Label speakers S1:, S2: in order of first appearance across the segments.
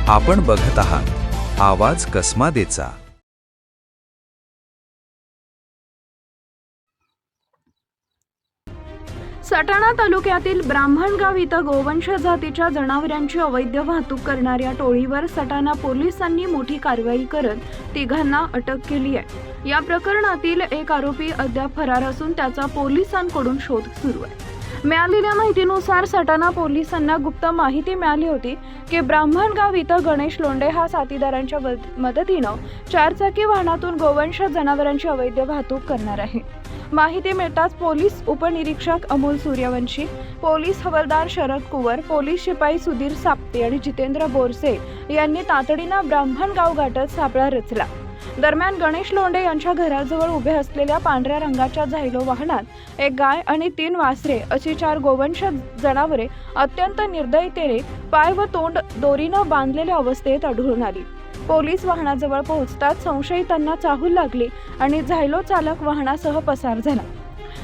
S1: आपण बघत आहात आवाज कसमादेचा।
S2: सटाणा तालुक्यातील ब्राह्मणगाव इथं गोवंश जातीच्या जनावरांची अवैध वाहतूक करणाऱ्या टोळीवर सटाणा पोलिसांनी मोठी कारवाई करत तिघांना अटक केली आहे। या प्रकरणातील एक आरोपी अद्याप फरार असून त्याचा पोलिसांकडून शोध सुरू आहे। मिळालेल्या माहितीनुसार सटाणा पोलिसांना गुप्त माहिती मिळाली होती की ब्राह्मणगाव इथं गणेश लोंढे हा साथीदारांच्या मदतीनं चारचाकी वाहनातून गोवंश जनावरांची अवैध वाहतूक करणार आहे। माहिती मिळताच पोलीस उपनिरीक्षक अमोल सूर्यवंशी, पोलीस हवालदार शरद कुवर, पोलीस शिपाई सुधीर साप्ते आणि जितेंद्र बोरसे यांनी तातडीनं ब्राह्मणगाव गाठत सापळा रचला। दरम्यान गणेश लोंढे यांच्या घराजवळ उभे असलेल्या पांढऱ्या रंगाच्या झायलो वाहनात एक गाय आणि 3 वासरे अशी 4 गोवंश जनावरे अत्यंत निर्दयतेने पाय व तोंड दोरीनं बांधलेल्या अवस्थेत आढळून आली। पोलीस वाहनाजवळ पोहोचताच संशयितांना चाहूल लागली आणि झायलो चालक वाहनासह पसार झाला।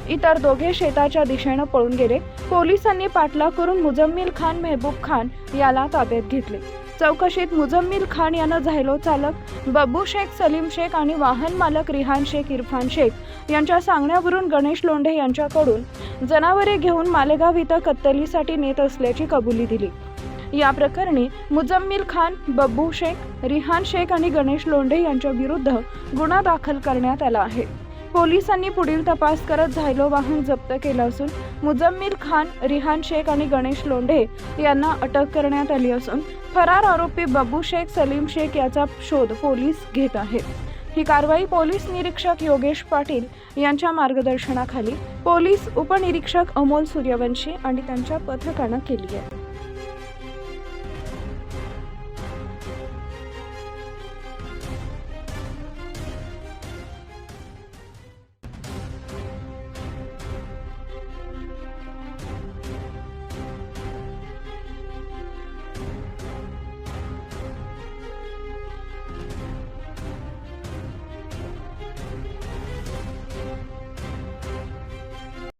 S2: इतर दोघे शेताच्या दिशेने पळून गेले। पोलिसांनी पाठलाग करून मुजम्मिल खान मेहबूब खान याला ताब्यात घेतले। चौकशीत मुजम्मिल खान यानं झायलो चालक बब्बू शेख, सलीम शेख आणि वाहन मालक रिहान शेख, इरफान शेख यांच्या सांगण्यावरून गणेश लोंढे यांच्याकडून जनावरे घेऊन मालेगाव इथं कत्तलीसाठी नेत असल्याची कबुली दिली। या प्रकरणी मुजम्मिल खान, बब्बू शेख, रिहान शेख आणि गणेश लोंढे यांच्या विरुद्ध गुन्हा दाखल करण्यात आला आहे। पोलिसांनी पुढील तपास करत झायलो वाहन जप्त केलं असून मुजम्मिल खान, रिहान शेख आणि गणेश लोंढे यांना अटक करण्यात आली असून फरार आरोपी बब्बू शेख, सलीम शेख याचा शोध पोलीस घेत आहेत। ही कारवाई पोलीस निरीक्षक योगेश पाटील यांच्या मार्गदर्शनाखाली पोलीस उपनिरीक्षक अमोल सूर्यवंशी आणि त्यांच्या पथकानं केली आहे।